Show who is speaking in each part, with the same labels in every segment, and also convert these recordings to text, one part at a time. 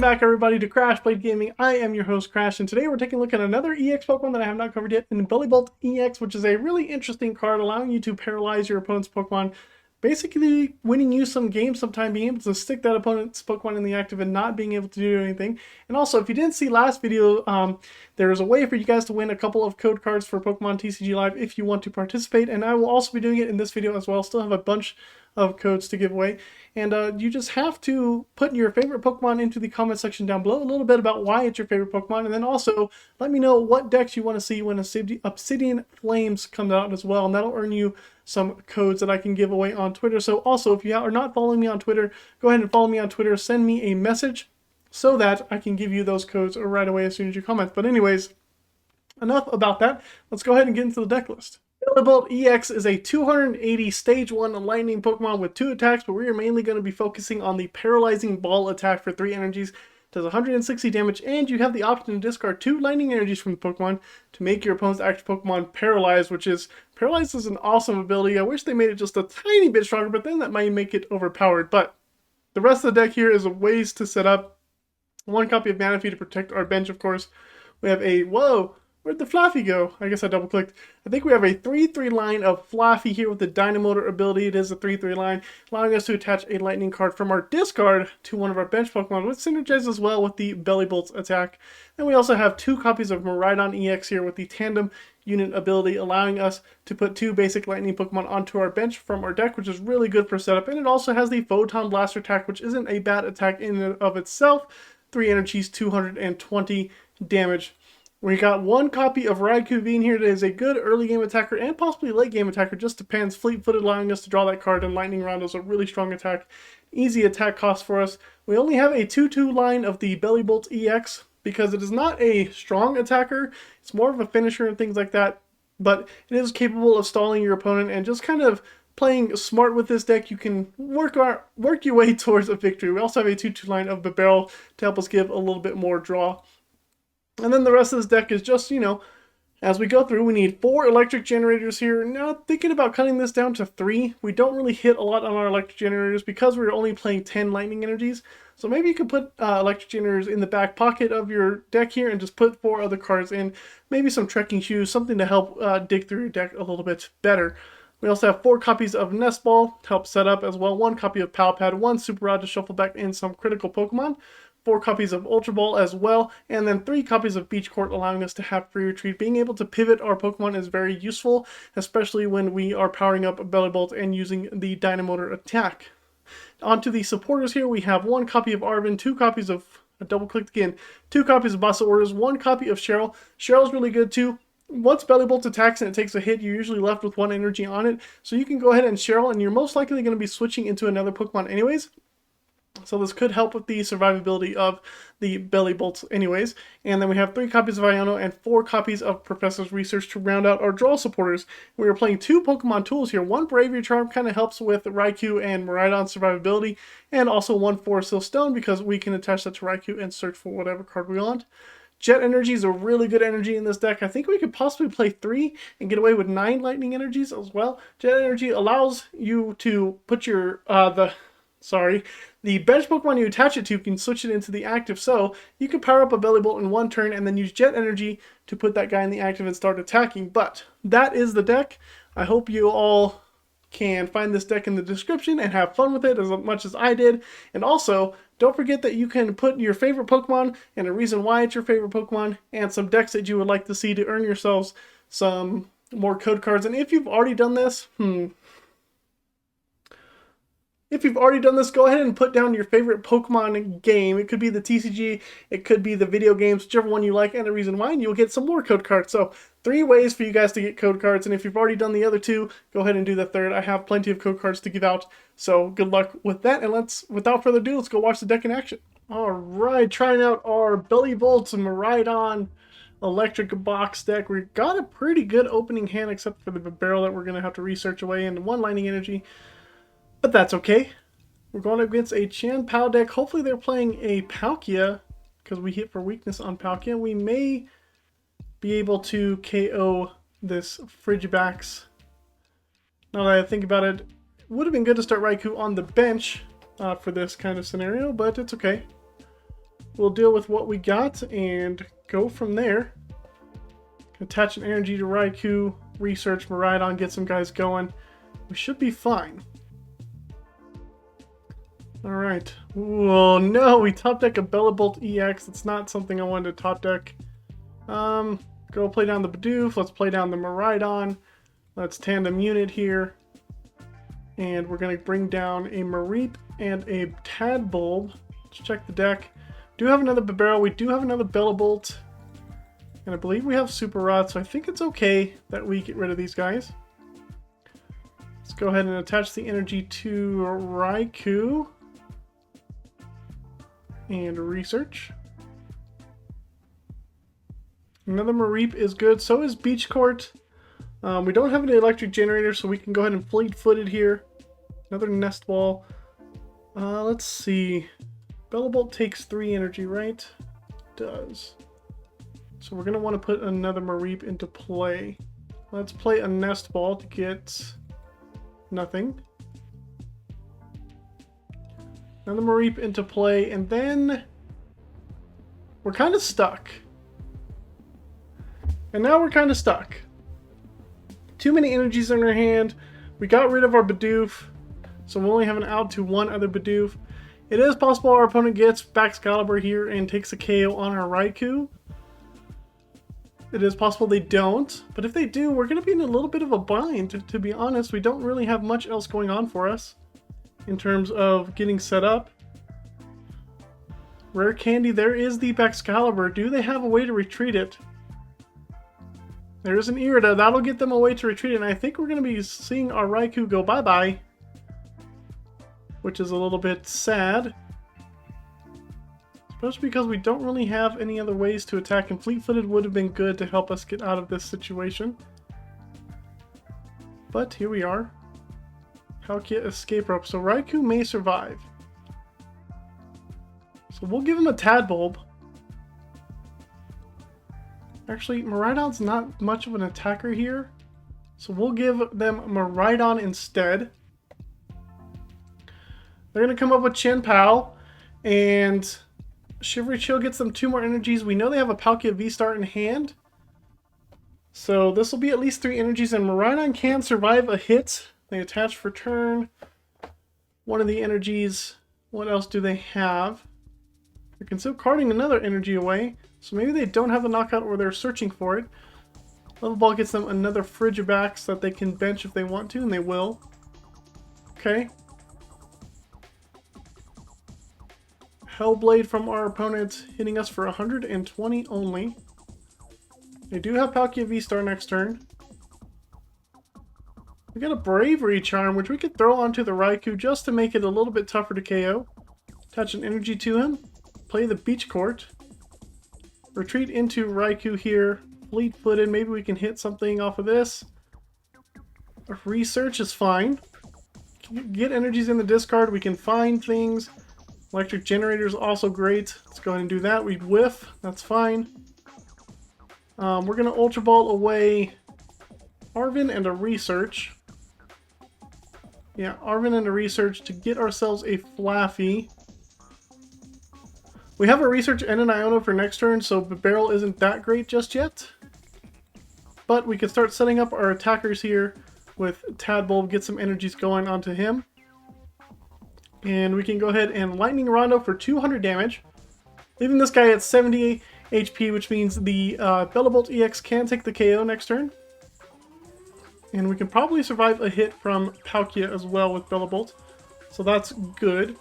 Speaker 1: back, everybody, to Crash Blade Gaming. I am your host, Crash, and today we're taking a look at another EX Pokemon that I have not covered yet, in Bellibolt EX, which is a really interesting card allowing you to paralyze your opponent's Pokemon, basically winning you some games sometime, being able to stick that opponent's Pokemon in the active and not being able to do anything. And also, if you didn't see last video, there's a way for you guys to win a couple of code cards for Pokemon TCG Live if you want to participate, and I will also be doing it in this video as well. Still have a bunch of codes to give away, and you just have to put your favorite Pokemon into the comment section down below, a little bit about why it's your favorite Pokemon, and then also let me know what decks you want to see when Obsidian Flames comes out as well, and that'll earn you some codes that I can give away on Twitter. So also, if you are not following me on Twitter, go ahead and follow me on Twitter, send me a message so that I can give you those codes right away as soon as you comment. But anyways, enough about that. Let's go ahead and get into the deck list. Bellibolt EX is a 280 Stage 1 Lightning Pokemon with 2 attacks, but we are mainly going to be focusing on the Paralyzing Ball attack for 3 energies. It does 160 damage, and you have the option to discard 2 Lightning energies from the Pokemon to make your opponent's active Pokemon Paralyze, Paralyze is an awesome ability. I wish they made it just a tiny bit stronger, but then that might make it overpowered. But the rest of the deck here is ways to set up. 1 copy of Manaphy to protect our bench, of course. We have a, whoa! Where'd the Flaaffy go? I guess I double clicked. I think we have a 3/3 line of Flaaffy here with the Dynamotor ability. It is a 3/3 line, allowing us to attach a lightning card from our discard to one of our bench Pokemon, which synergizes well with the Bellibolt's attack. And we also have 2 copies of Miraidon EX here with the Tandem Unit ability, allowing us to put 2 basic lightning Pokemon onto our bench from our deck, which is really good for setup. And it also has the Photon Blaster attack, which isn't a bad attack in and of itself. 3 energies, 220 damage. We got 1 copy of Raikou V in here that is a good early game attacker and possibly late game attacker, just depends. Fleet-footed, allowing us to draw that card, and Lightning Round is a really strong attack. Easy attack cost for us. We only have a 2/2 line of the Bellibolt EX because it is not a strong attacker. It's more of a finisher and things like that, but it is capable of stalling your opponent, and just kind of playing smart with this deck, you can work your way towards a victory. We also have a 2/2 line of Bibarel to help us give a little bit more draw. And then the rest of this deck is just, as we go through, we need 4 electric generators here. Now, thinking about cutting this down to 3, we don't really hit a lot on our electric generators because we're only playing 10 lightning energies. So maybe you could put electric generators in the back pocket of your deck here and just put 4 other cards in. Maybe some trekking shoes, something to help dig through your deck a little bit better. We also have 4 copies of Nest Ball to help set up as well. 1 copy of Pal Pad, 1 Super Rod to shuffle back in some critical Pokemon. 4 copies of Ultra Ball as well, and then 3 copies of Beach Court, allowing us to have free retreat. Being able to pivot our Pokemon is very useful, especially when we are powering up Bellibolt and using the Dynamotor attack. Onto the supporters here, we have 1 copy of Arvin, 2 copies of, I double clicked again, 2 copies of Bossa Orders, 1 copy of Cheryl. Cheryl's really good too. Once Bellibolt attacks and it takes a hit, you're usually left with 1 energy on it, so you can go ahead and Cheryl, and you're most likely going to be switching into another Pokemon anyways. So this could help with the survivability of the Bellibolts anyways. And then we have 3 copies of Iono and 4 copies of Professor's Research to round out our draw supporters. We are playing 2 Pokemon tools here. 1 Bravery Charm kind of helps with Raikou and Miraidon survivability. And also 1 Forest Hill Stone because we can attach that to Raikou and search for whatever card we want. Jet Energy is a really good energy in this deck. I think we could possibly play 3 and get away with 9 lightning energies as well. Jet Energy allows you to put your, the bench Pokemon you attach it to can switch it into the active, so you can power up a Bellibolt in 1 turn and then use Jet Energy to put that guy in the active and start attacking. But that is the deck. I hope you all can find this deck in the description and have fun with it as much as I did. And also, don't forget that you can put your favorite Pokemon and a reason why it's your favorite Pokemon and some decks that you would like to see to earn yourselves some more code cards. And if you've already done this, go ahead and put down your favorite Pokemon game. It could be the TCG, it could be the video games, whichever one you like, and a reason why, and you'll get some more code cards. So 3 ways for you guys to get code cards, and if you've already done the other 2, go ahead and do the 3rd. I have plenty of code cards to give out, so good luck with that, and without further ado, let's go watch the deck in action. Alright, trying out our Bellibolt and Miraidon electric box deck. We got a pretty good opening hand, except for the barrel that we're going to have to research away into 1 lightning energy. But that's okay. We're going against a Chan Pal deck. Hopefully they're playing a Palkia, because we hit for weakness on Palkia. We may be able to KO this Frigibax. Now that I think about it, it would have been good to start Raikou on the bench for this kind of scenario, but it's okay. we'll deal with what we got and go from there. Attach an energy to Raikou, research Miraidon, get some guys going. We should be fine. Alright. Oh no, we top deck a Bellibolt EX. It's not something I wanted to top deck. Go play down the Bidoof. Let's play down the Miraidon. Let's tandem unit here. And we're going to bring down a Mareep and a Tadbulb. Let's check the deck. We do have another Bibarel. We do have another Bellibolt. And I believe we have Super Rod, so I think it's okay that we get rid of these guys. Let's go ahead and attach the energy to Raikou. And research. Another Mareep is good. So is Beach Court. We don't have an Electric Generator, so we can go ahead and fleet-footed here. Another Nest Ball. Let's see. Bellibolt takes 3 energy, right? It does. So we're going to want to put another Mareep into play. Let's play a Nest Ball to get nothing. Another Mareep into play, and then we're kind of stuck. And now we're kind of stuck. Too many energies in our hand. We got rid of our Bidoof, so we only have an out to one other Bidoof. It is possible our opponent gets Baxcalibur here and takes a KO on our Raikou. It is possible they don't, but if they do, we're going to be in a little bit of a bind, to be honest. We don't really have much else going on for us in terms of getting set up. Rare Candy, there is the Baxcalibur. Do they have a way to retreat it? There's an Irida. That'll get them a way to retreat, and I think we're going to be seeing our Raikou go bye-bye, which is a little bit sad. Especially because we don't really have any other ways to attack, and fleet-footed would have been good to help us get out of this situation. But here we are. Palkia escape rope. So Raikou may survive. So we'll give him a Tadbulb. Actually, Miraidon's not much of an attacker here. So we'll give them Miraidon instead. They're going to come up with PAL. And Shivery Chill gets them 2 more energies. We know they have a Palkia V-Star in hand. So this will be at least 3 energies. And Miraidon can survive a hit. They attach for turn. One of the energies. What else do they have? They can still carding another energy away. So maybe they don't have a knockout or they're searching for it. Level Ball gets them another Frigibax that they can bench if they want to, and they will. Okay. Hellblade from our opponent hitting us for 120 only. They do have Palkia V-Star next turn. We got a Bravery Charm, which we could throw onto the Raikou just to make it a little bit tougher to KO. Attach an energy to him. Play the Beach Court. Retreat into Raikou here. Fleet-footed. Maybe we can hit something off of this. Research is fine. Get energies in the discard. We can find things. Electric Generator is also great. Let's go ahead and do that. We whiff. That's fine. We're going to Ultra Ball away Arven and a Research. Yeah, Arven and a Research to get ourselves a Flaaffy. We have a Research and an Iono for next turn, so Bibarel isn't that great just yet. But we can start setting up our attackers here with Tadbulb, get some energies going onto him. And we can go ahead and Lightning Rondo for 200 damage. Leaving this guy at 70 HP, which means the Bellibolt EX can take the KO next turn. And we can probably survive a hit from Palkia as well with Bellibolt. So that's good.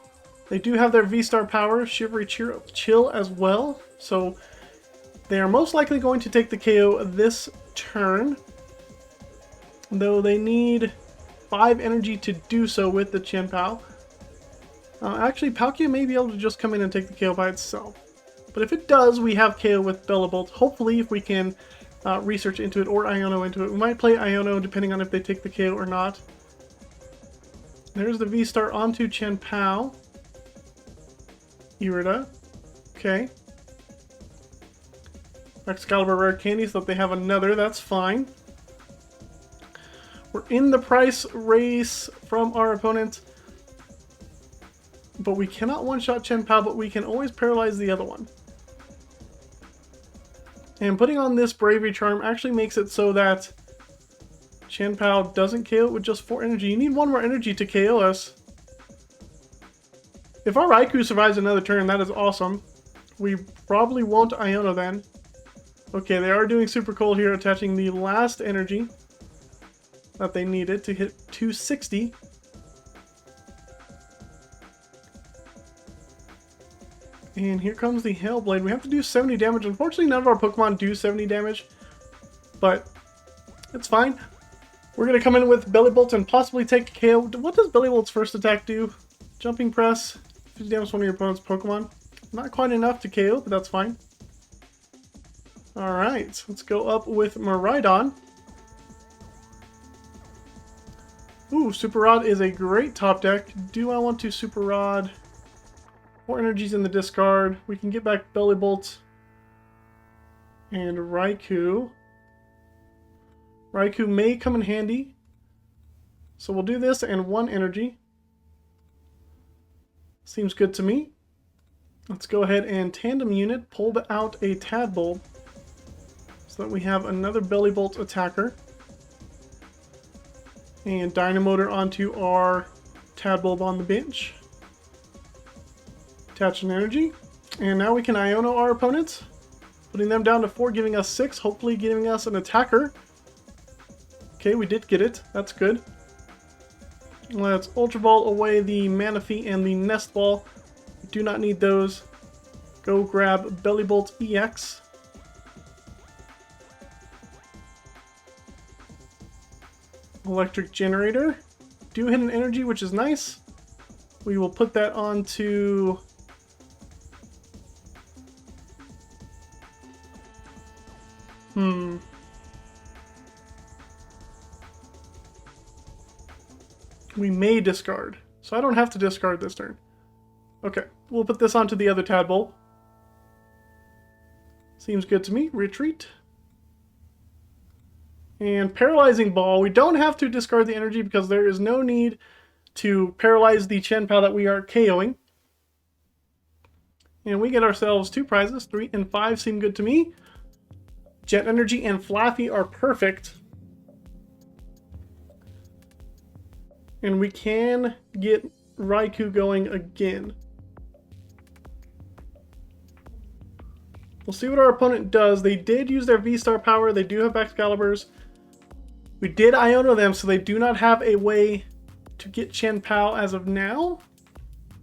Speaker 1: They do have their V-Star power, Shivery Chill as well. So they are most likely going to take the KO this turn. Though they need 5 energy to do so with the PAL. Actually, Palkia may be able to just come in and take the KO by itself. But if it does, we have KO with Bellibolt. Hopefully, if we can research into it or Iono into it. We might play Iono depending on if they take the KO or not. There's the V-Star onto PAL. Irida. Okay. Excalibur Rare Candy, so that they have another. That's fine. We're in the price race from our opponent. But we cannot one-shot Chen-Pao, but we can always paralyze the other one. And putting on this Bravery Charm actually makes it so that Chen-Pao doesn't KO it with just 4 energy. You need 1 more energy to KO us. If our Raikou survives another turn, that is awesome. We probably won't Iono then. Okay, they are doing super cold here, attaching the last energy that they needed to hit 260. And here comes the Hellblade. We have to do 70 damage. Unfortunately, none of our Pokemon do 70 damage, but it's fine. We're going to come in with Bellibolt and possibly take KO. What does Bellibolt's first attack do? Jumping press. 50 damage to one of your opponent's Pokemon. Not quite enough to KO, but that's fine. Alright, let's go up with Miraidon. Ooh, Super Rod is a great top deck. Do I want to Super Rod? 4 energies in the discard. We can get back Bellibolt and Raikou. Raikou may come in handy. So we'll do this and 1 energy. Seems good to me. Let's go ahead and tandem unit, pull out a Tadbulb so that we have another Bellibolt attacker. And Dynamotor onto our Tadbulb on the bench. Attach an energy. And now we can Iono our opponents, putting them down to 4, giving us 6, hopefully giving us an attacker. Okay, we did get it. That's good. Let's Ultra Ball away the Manaphy and the Nest Ball. We do not need those. Go grab Bellibolt EX. Electric Generator. Do hit an energy, which is nice. We will put that onto... We may discard. So I don't have to discard this turn. Okay, we'll put this onto the other Tadbulb. Seems good to me. Retreat. And Paralyzing Ball. We don't have to discard the energy because there is no need to paralyze the Chen-Pao that we are KOing. And we get ourselves 2 prizes. 3 and 5 seem good to me. Jet Energy and Flaaffy are perfect. And we can get Raikou going again. We'll see what our opponent does. They did use their V-Star power. They do have Excaliburs. We did Iono them, so they do not have a way to get Chen-Pao as of now.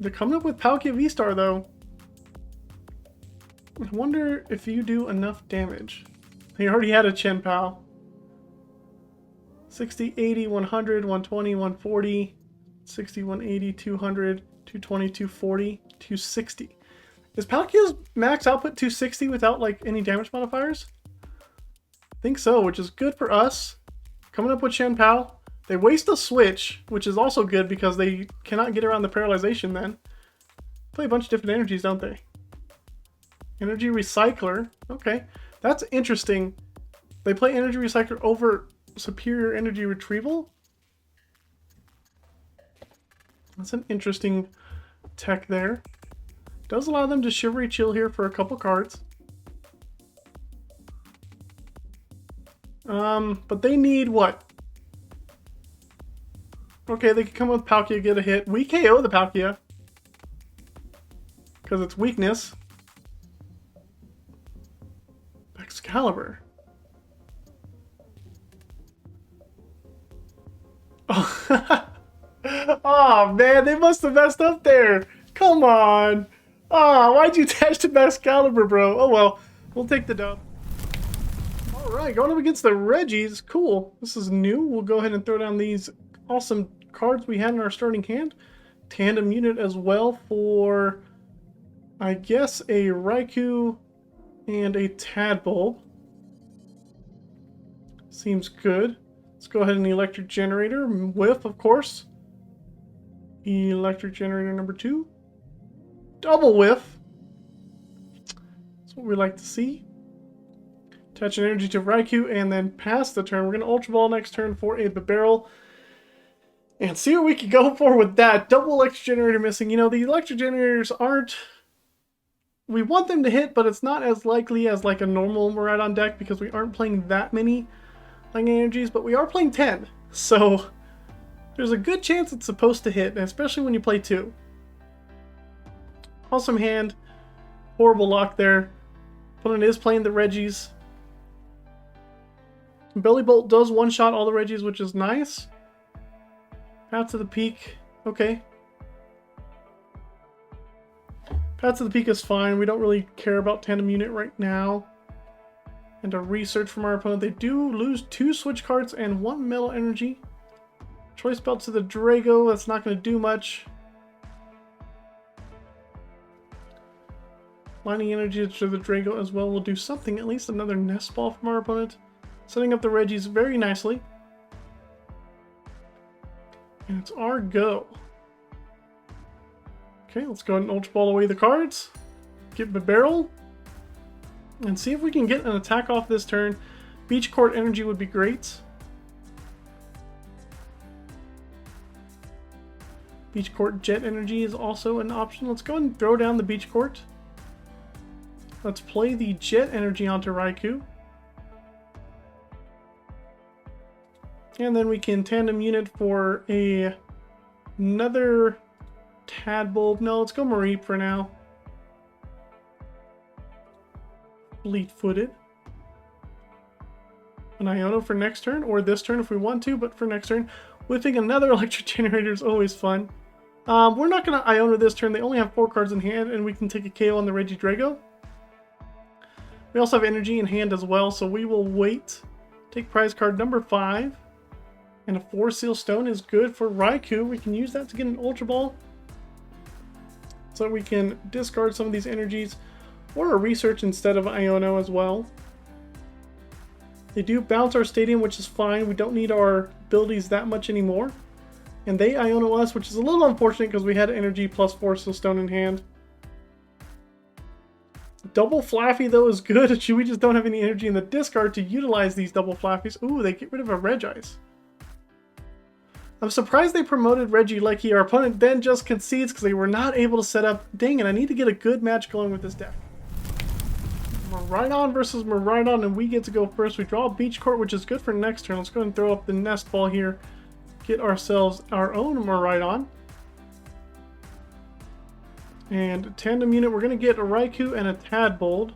Speaker 1: They're coming up with Palkia V-Star, though. I wonder if you do enough damage. He already had a Chen-Pao. 60, 80, 100, 120, 140, 60, 180, 200, 220, 240, 260. Is Palkia's max output 260 without like any damage modifiers? I think so, which is good for us. Coming up with Chen-Pao. They waste a switch, which is also good because they cannot get around the paralyzation then. Play a bunch of different energies, don't they? Energy Recycler. Okay, that's interesting. They play Energy Recycler over Superior Energy Retrieval. That's an interesting tech there. Does allow them to Shivery Chill here for a couple cards. But they need what? Okay, they can come with Palkia, get a hit. We KO the Palkia because it's weakness. Excalibur. Oh man, they must have messed up there. Come on. Ah, why'd you attach to Excalibur, bro? Oh well, we'll take the dub. Alright, going up against the Reggies. Cool. This is new. We'll go ahead and throw down these awesome cards we had in our starting hand. Tandem unit as well for, I guess, a Raikou and a Tadbulb. Seems good. Let's go ahead and Electric Generator. Whiff, of course. Electric Generator number 2. Double whiff. That's what we like to see. Attach an energy to Raikou and then pass the turn. We're going to Ultra Ball next turn for a Bibarel. And see what we can go for with that. Double electric generator missing. You know, the electric generators aren't... We want them to hit, but it's not as likely as like a normal Miraidon deck because we aren't playing that many lightning energies, but we are playing 10. So there's a good chance it's supposed to hit, especially when you play 2. Awesome hand. Horrible lock there. Opponent is playing the Reggies. Bellibolt does one-shot all the Reggies, which is nice. Path to the Peak. Okay. Path to the Peak is fine. We don't really care about Tandem Unit right now. And a research from our opponent. They do lose 2 switch cards and 1 metal energy. Choice Belt to the Drago. That's not going to do much. Lightning energy to the Drago as well will do something. At least another Nest Ball from our opponent. Setting up the Reggies very nicely. And it's our go. Okay, let's go ahead and Ultra Ball away the cards. Get Bibarel. And see if we can get an attack off this turn. Beach Court energy would be great. Beach Court Jet energy is also an option. Let's go ahead and throw down the Beach Court. Let's play the Jet energy onto Raikou. And then we can Tandem Unit for another Tadbulb. No, let's go Mareep for now. Fleet-footed. An Iono for next turn, or this turn if we want to, but for next turn. Whipping another Electric Generator is always fun. We're not going to Iono this turn. They only have 4 cards in hand, and we can take a KO on the Reggie Drago. We also have energy in hand as well, so we will wait. Take prize card number 5. And a 4 Seal Stone is good for Raikou. We can use that to get an Ultra Ball. So we can discard some of these energies. Or a research instead of Iono as well. They do bounce our stadium, which is fine. We don't need our abilities that much anymore. And they Iono us, which is a little unfortunate because we had energy plus 4 Seal Stone in hand. Double Flaaffy though is good. We just don't have any energy in the discard to utilize these double Flaaffies. Ooh, they get rid of a Regice. I'm surprised they promoted Regieleki. Our opponent then just concedes because they were not able to set up. Dang it, I need to get a good match going with this deck. Miraidon versus Miraidon, and we get to go first. We draw a Beach Court, which is good for next turn. Let's go ahead and throw up the Nest Ball here. Get ourselves our own Miraidon. And Tandem Unit, we're going to get a Raikou and a Tadbulb.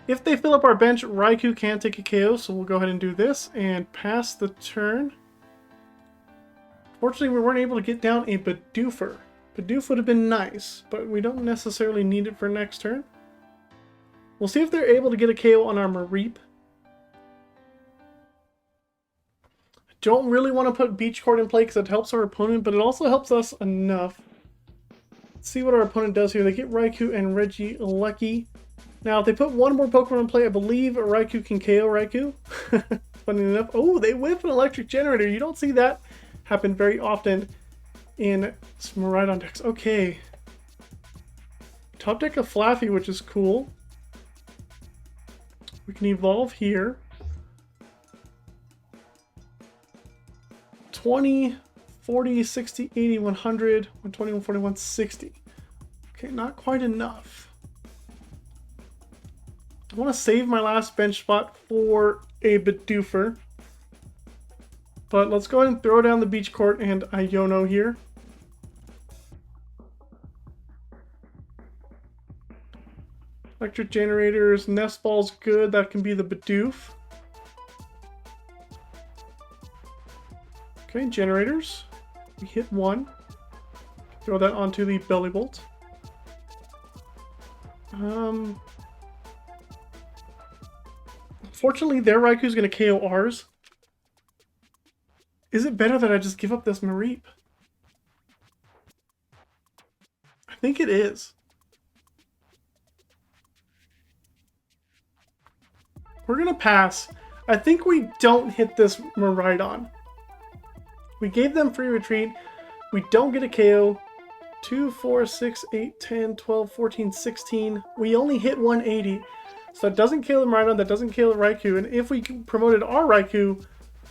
Speaker 1: If they fill up our bench, Raikou can take a KO, so we'll go ahead and do this and pass the turn. Fortunately, we weren't able to get down a Bidoofer. Bidoof would have been nice, but we don't necessarily need it for next turn. We'll see if they're able to get a KO on our Mareep. I don't really want to put Beach Court in play because it helps our opponent, but it also helps us enough. Let's see what our opponent does here. They get Raikou and Regieleki. Now, if they put one more Pokemon in play, I believe Raikou can KO Raikou. Funny enough. Oh, they whip an Electric Generator. You don't see that happen very often in Miraidon decks. Okay. Top deck of Flaaffy, which is cool. We can evolve here. 20, 40, 60, 80, 100, 120, 140, 160. Okay, not quite enough. I want to save my last bench spot for a Bidoofer. But let's go ahead and throw down the Beach Court and Iono here. Electric Generators, Nest Ball's good. That can be the Bidoof. Okay, Generators. We hit 1. Throw that onto the Bellibolt. Fortunately, their Raikou's going to KO ours. Is it better that I just give up this Mareep? I think it is. We're going to pass. I think we don't hit this Miraidon. We gave them free retreat. We don't get a KO. 2, 4, 6, 8, 10, 12, 14, 16. We only hit 180. So that doesn't kill the Miraidon, that doesn't kill the Raikou. And if we promoted our Raikou,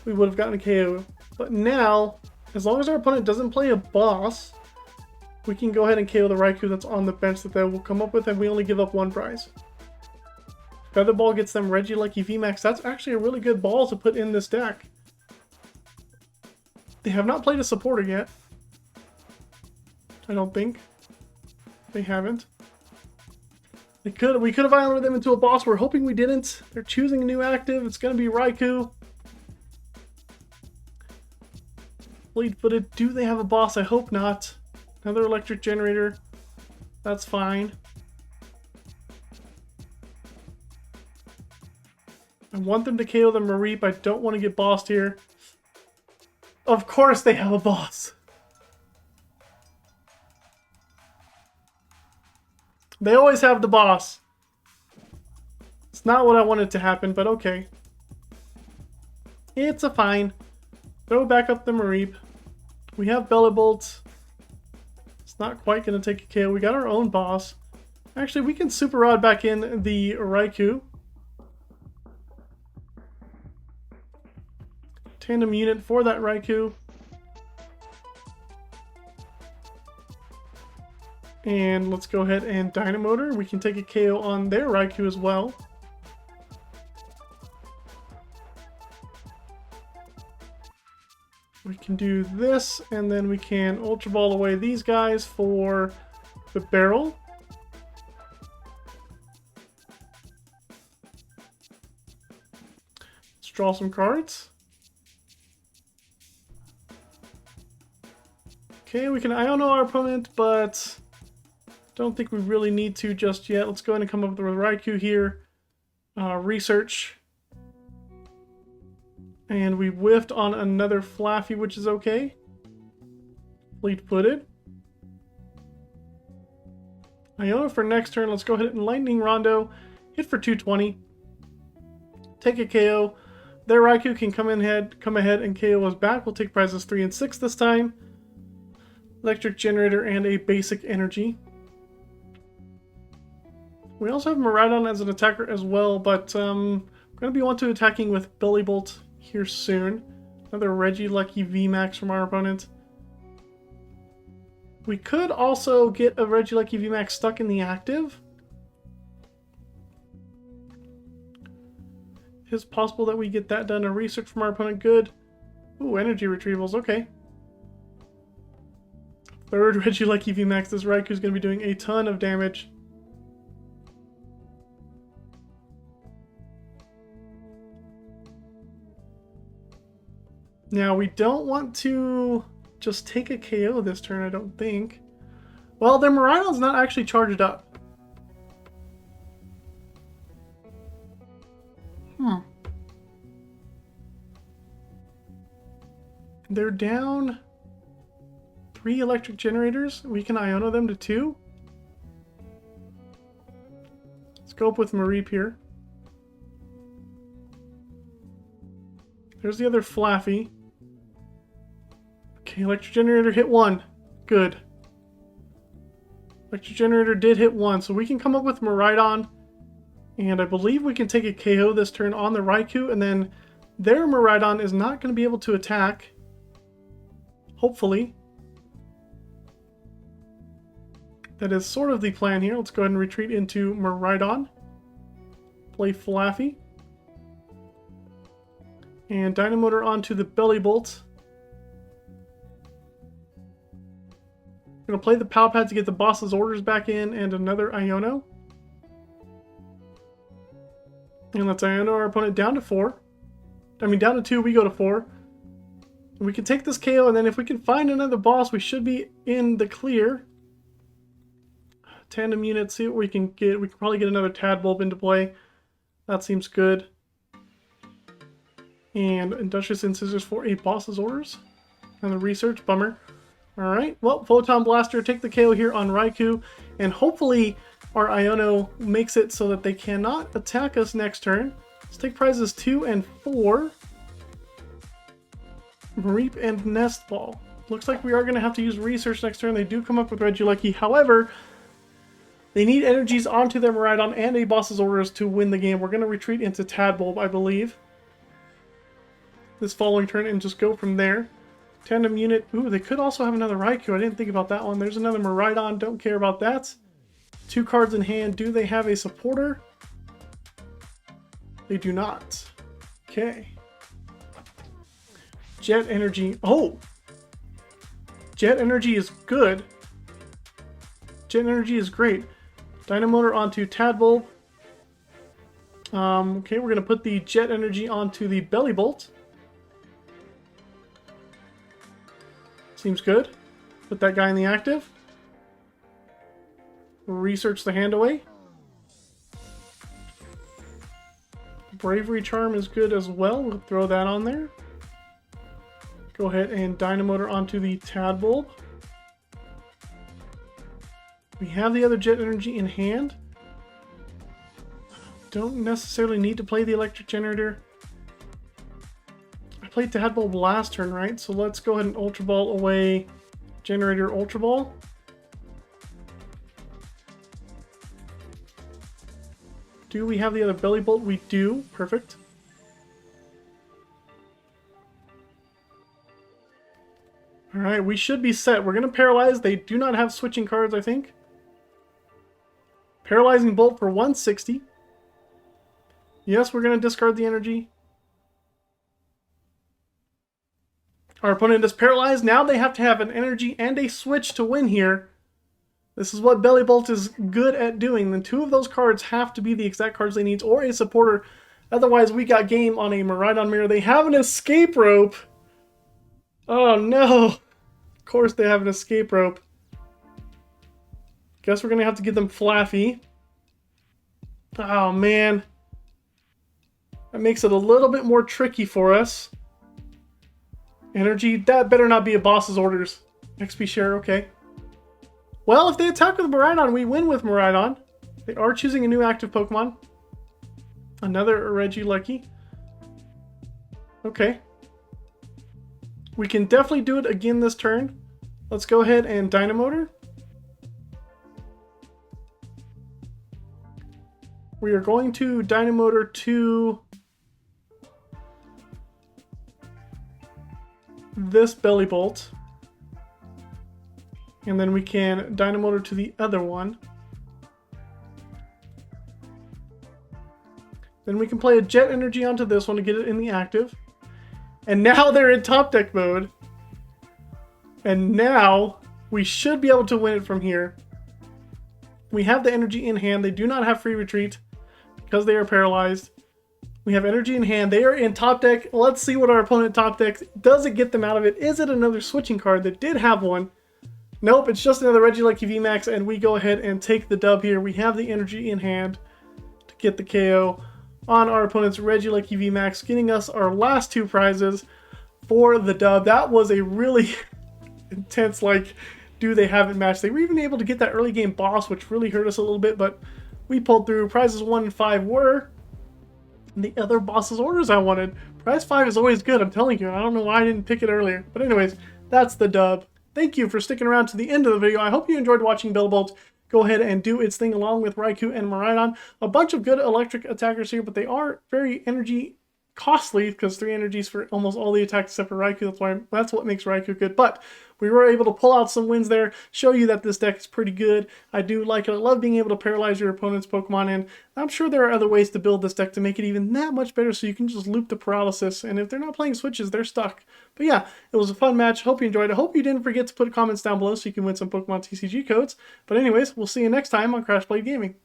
Speaker 1: we would have gotten a KO. But now, as long as our opponent doesn't play a boss, we can go ahead and KO the Raikou that's on the bench that they will come up with, and we only give up one prize. Feather Ball gets them Regieleki VMAX. That's actually a really good ball to put in this deck. They have not played a supporter yet. I don't think. They haven't. We could have islanded them into a boss. We're hoping we didn't. They're choosing a new active. It's going to be Raikou. Fleet-footed. Do they have a boss? I hope not. Another Electric Generator. That's fine. I want them to KO the Mareep. I don't want to get bossed here. Of course they have a boss. They always have the boss. It's not what I wanted to happen, but okay. It's a fine. Throw back up the Mareep. We have Bellibolt. It's not quite going to take a KO. We got our own boss. Actually, we can Super Rod back in the Raikou. Tandem unit for that Raikou. And let's go ahead and Dynamotor. We can take a KO on their Raikou as well. We can do this, and then we can Ultra Ball away these guys for the Bibarel. Let's draw some cards. Okay, we can Iono our opponent, but don't think we really need to just yet. Let's go ahead and come up with a Raikou here. Research. And we whiffed on another Flaaffy, which is okay. Fleet-footed. Iono for next turn. Let's go ahead and Lightning Rondo. Hit for 220. Take a KO. Their Raikou can come ahead and KO us back. We'll take prizes 3 and 6 this time. Electric Generator and a basic energy. We also have Miraidon as an attacker as well, but we're going to be attacking with Bellibolt here soon. Another Regieleki VMAX from our opponent. We could also get a Regieleki VMAX stuck in the active. It's possible that we get that done. A research from our opponent, good. Ooh, energy retrievals, okay. Third Regieleki VMAX. This Raikou is going to be doing a ton of damage. Now, we don't want to just take a KO this turn, I don't think. Well, their Miraidon's not actually charged up. They're down 3 Electric Generators. We can Iono them to 2. Let's go up with Mareep here. There's the other Flaaffy. Okay, Electric Generator hit 1. Good. Electric Generator did hit 1, so we can come up with Miraidon. And I believe we can take a KO this turn on the Raikou, and then their Miraidon is not going to be able to attack. Hopefully. That is sort of the plan here. Let's go ahead and retreat into Miraidon. Play Flaaffy. And Dynamotor onto the Bellibolt. Going to play the Pal Pad to get the boss's orders back in, and another Iono. And let's Iono our opponent down to 4. I mean, down to 2, we go to 4. And we can take this KO, and then if we can find another boss, we should be in the clear. Tandem unit, see what we can get. We can probably get another Tadbulb into play. That seems good. And Industrious Incisors for a boss's orders. And the research, bummer. Alright, well, Photon Blaster, take the KO here on Raikou. And hopefully our Iono makes it so that they cannot attack us next turn. Let's take prizes 2 and 4. Mareep and Nest Ball. Looks like we are going to have to use research next turn. They do come up with Regieleki. However, they need energies onto their Miraidon and a boss's orders to win the game. We're going to retreat into Tadbulb, I believe. this following turn and just go from there. Tandem unit. Ooh, they could also have another Raikou. I didn't think about that one. There's another Miraidon. Don't care about that. 2 cards in hand. Do they have a supporter? They do not. Okay. Jet Energy. Oh! Jet Energy is good. Jet Energy is great. Dynamotor onto Tadbulb. Okay, we're going to put the Jet Energy onto the Bellibolt. Seems good. Put that guy in the active. Research the hand away. Bravery Charm is good as well. We'll throw that on there. Go ahead and Dynamotor onto the Tadbulb. We have the other Jet Energy in hand. Don't necessarily need to play the Electric Generator. I played Tadbulb last turn, right? So let's go ahead and Ultra Ball away Generator Ultra Ball. Do we have the other Bellibolt? We do. Perfect. Alright, we should be set. We're going to Paralyze. They do not have switching cards, I think. Paralyzing Bolt for 160. Yes, we're going to discard the energy. Our opponent is paralyzed. Now they have to have an energy and a switch to win here. This is what Bellibolt is good at doing. The 2 of those cards have to be the exact cards they need, or a supporter. Otherwise, we got game on a Miraidon mirror. They have an escape rope. Oh no. Of course they have an escape rope. Guess we're going to have to get them Flaaffy. Oh man. That makes it a little bit more tricky for us. Energy. That better not be a boss's orders. XP share, okay. Well, if they attack with Miraidon, we win with Miraidon. They are choosing a new active Pokemon. Another Regieleki. Okay. We can definitely do it again this turn. Let's go ahead and Dynamotor. We are going to Dynamotor to this Bellibolt. And then we can Dynamotor to the other one. Then we can play a Jet Energy onto this one to get it in the active. And now they're in top deck mode. And now we should be able to win it from here. We have the energy in hand. They do not have free retreat because they are paralyzed. We have energy in hand. They are in top deck. Let's see what our opponent top decks. Does it get them out of it? Is it another switching card that did have one? Nope, it's just another Regieleki VMAX, and we go ahead and take the dub here. We have the energy in hand to get the KO on our opponent's Regieleki VMAX, getting us our last 2 prizes for the dub. That was a really intense, like, do they have it match. They were even able to get that early game boss, which really hurt us a little bit, but we pulled through. Prizes 1 and 5 were the other boss's orders I wanted. Prize 5 is always good, I'm telling you. I don't know why I didn't pick it earlier. But anyways, that's the dub. Thank you for sticking around to the end of the video. I hope you enjoyed watching Bellibolt go ahead and do its thing along with Raikou and Miraidon. A bunch of good electric attackers here, but they are very energy costly because 3 energies for almost all the attacks except for Raikou. That's what makes Raikou good. But we were able to pull out some wins there, show you that this deck is pretty good. I do like it. I love being able to paralyze your opponent's Pokemon, and I'm sure there are other ways to build this deck to make it even that much better, so you can just loop the paralysis, and if they're not playing switches, they're stuck. But yeah, it was a fun match. Hope you enjoyed it. Hope you didn't forget to put comments down below so you can win some Pokemon TCG codes. But anyways, we'll see you next time on Crash Blade Gaming.